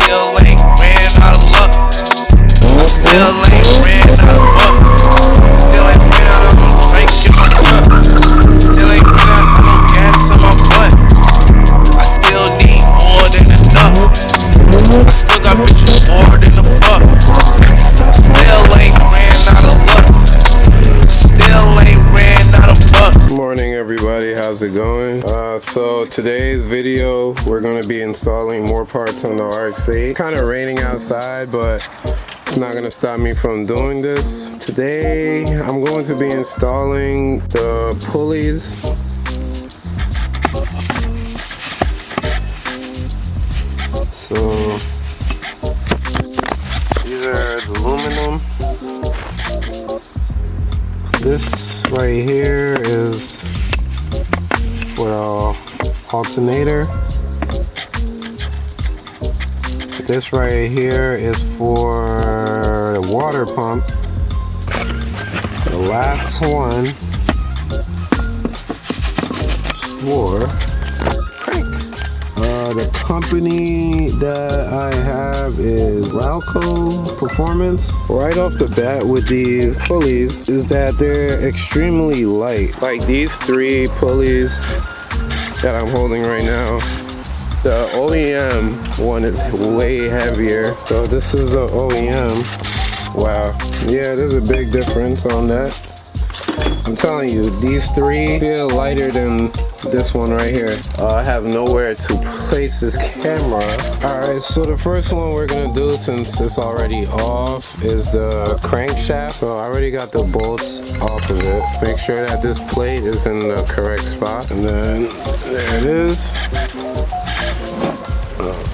still ain't ran out of luck. I still ain't ran out of bucks. Still ain't ran out of no drink in my cup. Still ain't ran out of no gas in my butt. I still need more than enough. I still got bitches more than the fuck. I still ain't ran out of luck. I still ain't ran out of bucks. Good morning, everybody. How's it going? So today's video, we're going to be installing more parts on the RX-8. Kind of raining outside, but it's not going to stop me from doing this. Today, I'm going to be installing the pulleys. So these are the aluminum. This right here is for the alternator. This right here is for the water pump. The last one is for crank. The company that I have is Ralco Performance. Right off the bat with these pulleys is that they're extremely light. Like these three pulleys that I'm holding right now, the OEM one is way heavier. So this is the OEM. Wow. Yeah, there's a big difference on that. I'm telling you, these three feel lighter than this one right here. I have nowhere to place this camera. Alright, so the first one we're gonna do, since it's already off, is the crankshaft. So I already got the bolts off of it. Make sure that this plate is in the correct spot. And then there it is.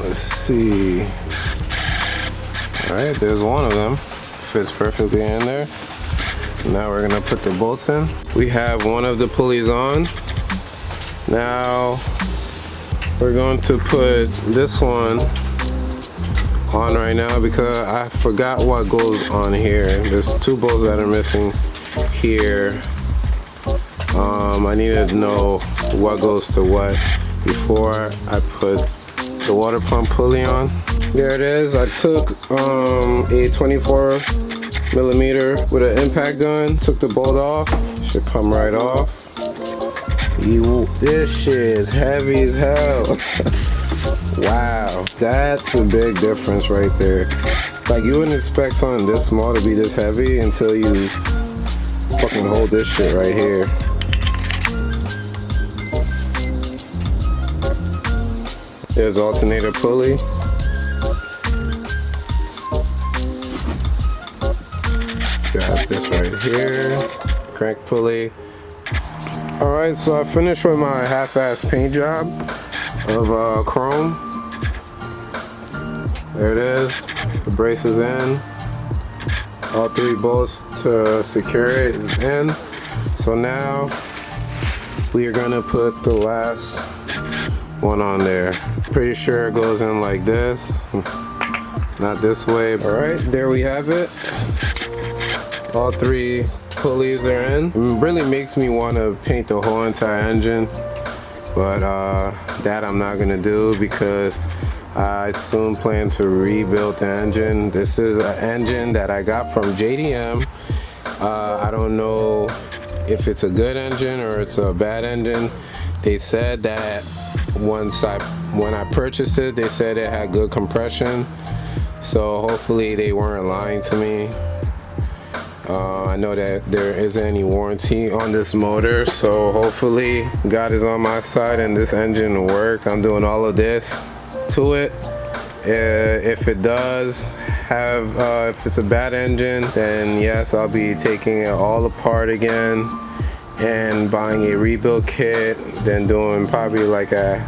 Let's see. Alright, there's one of them. Fits perfectly in there. Now we're gonna put the bolts in. We have one of the pulleys on. Now we're going to put this one on right now because I forgot what goes on here. There's two bolts that are missing here. I needed to know what goes to what before I put the water pump pulley on. There it is. I took a 24 millimeter with an impact gun, took the bolt off. Should come right off. This shit is heavy as hell. Wow, that's a big difference right there. Like, you wouldn't expect something this small to be this heavy until you fucking hold this shit right here. There's alternator pulley. Got this right here, crank pulley. Alright, so I finished with my half-ass paint job of chrome. There it is, the brace is in. All three bolts to secure it is in. So now we are gonna put the last one on there. Pretty sure it goes in like this, not this way. Alright, there we have it. All three pulleys are in. It really makes me want to paint the whole entire engine, but that I'm not gonna do because I soon plan to rebuild the engine. This is an engine that I got from JDM. I don't know if it's a good engine or it's a bad engine. They said that when I purchased it, they said it had good compression, so hopefully they weren't lying to me. I know that there isn't any warranty on this motor, so hopefully God is on my side and this engine will work. I'm doing all of this to it. If it does have, if it's a bad engine, then yes, I'll be taking it all apart again and buying a rebuild kit, then doing probably like a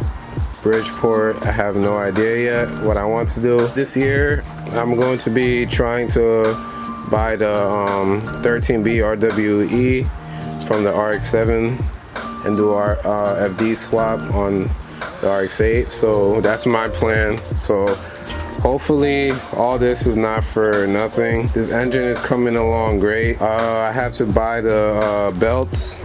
Bridgeport. I have no idea yet what I want to do. This year, I'm going to be trying to buy the 13B RWE from the RX-7 and do our FD swap on the RX-8. So that's my plan. So hopefully all this is not for nothing. This engine is coming along great. I have to buy the belts.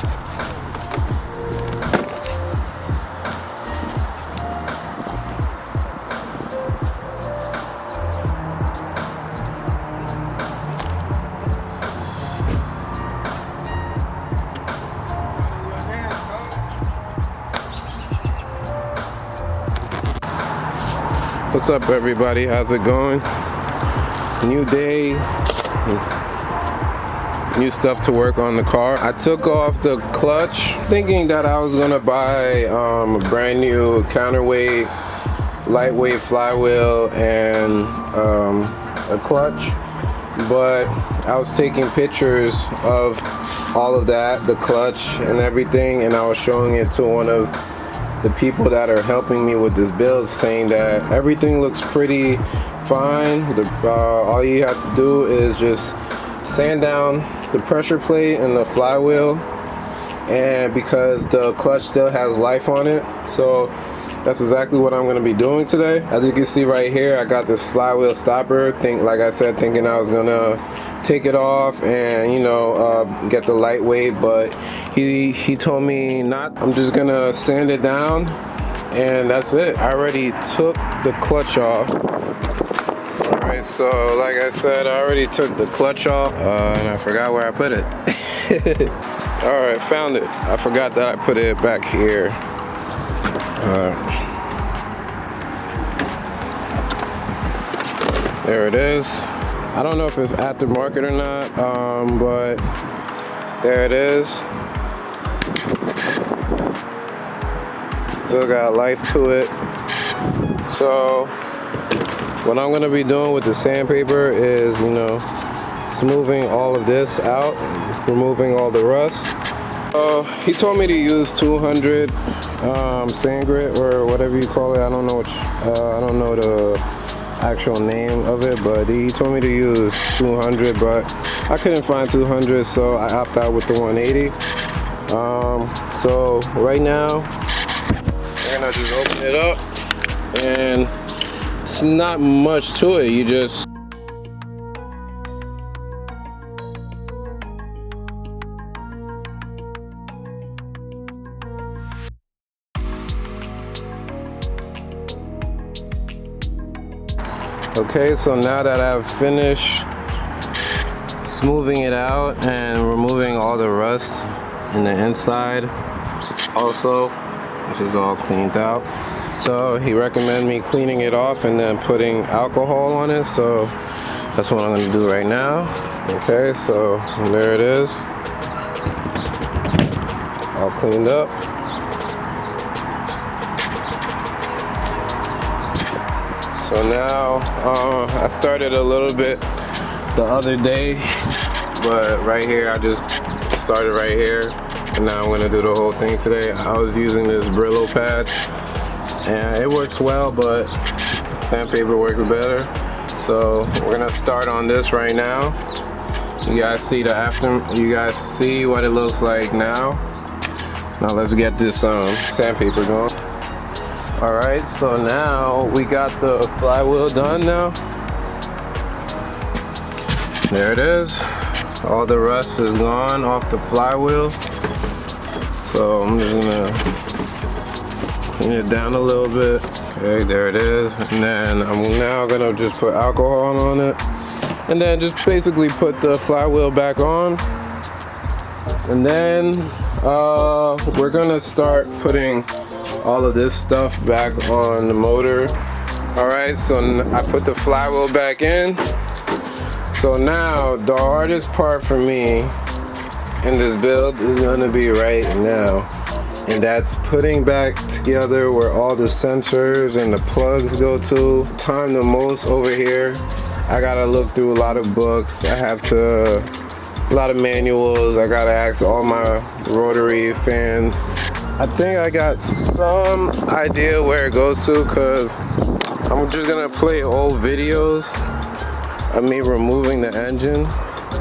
What's up, everybody? How's it going? New day, new stuff to work on the car. I took off the clutch thinking that I was gonna buy a brand new counterweight, lightweight flywheel and a clutch, but I was taking pictures of all of that, the clutch and everything, and I was showing it to one of the people that are helping me with this build, saying that everything looks pretty fine. All you have to do is just sand down the pressure plate and the flywheel, and because the clutch still has life on it, so that's exactly what I'm going to be doing today. As you can see right here, I got this flywheel stopper. Like I said, thinking I was gonna take it off and, you know, get the lightweight, but he told me not. I'm just gonna sand it down, and that's it. I already took the clutch off. All right, so like I said, I already took the clutch off, and I forgot where I put it. All right, found it. I forgot that I put it back here. There it is. I don't know if it's aftermarket or not, but there it is. Still got life to it. So what I'm gonna be doing with the sandpaper is, you know, smoothing all of this out, removing all the rust. He told me to use 200 sand grit or whatever you call it. I don't know I don't know the actual name of it, but he told me to use 200, but I couldn't find 200, so I opted out with the 180. So right now we're gonna just open it up, and it's not much to it. You just okay, so now that I've finished smoothing it out and removing all the rust in the inside, also, this is all cleaned out. So he recommended me cleaning it off and then putting alcohol on it, so that's what I'm gonna do right now. Okay, so there it is, all cleaned up. So now, I started a little bit the other day, but right here, I just started right here, and now I'm gonna do the whole thing today. I was using this Brillo pad, and it works well, but sandpaper works better. So we're gonna start on this right now. You guys see you guys see what it looks like now. Now let's get this sandpaper going. Alright, so now we got the flywheel done now. There it is. All the rust is gone off the flywheel. So I'm just gonna clean it down a little bit. Okay, there it is. And then I'm now gonna just put alcohol on it. And then just basically put the flywheel back on. And then we're gonna start putting all of this stuff back on the motor. All right, so I put the flywheel back in. So now the hardest part for me in this build is gonna be right now, and that's putting back together where all the sensors and the plugs go to. Time the most over here. I gotta look through a lot of books. A lot of manuals. I gotta ask all my rotary fans. I think I got some idea where it goes to, because I'm just gonna play old videos of me removing the engine,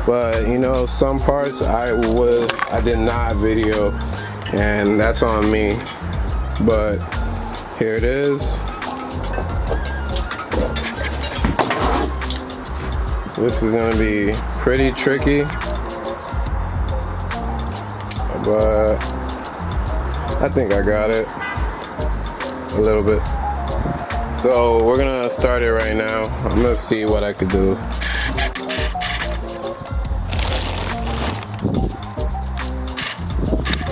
but you know, some parts I did not video, and that's on me. But here it is. This is gonna be pretty tricky, but I think I got it a little bit. So we're gonna start it right now. I'm gonna see what I could do.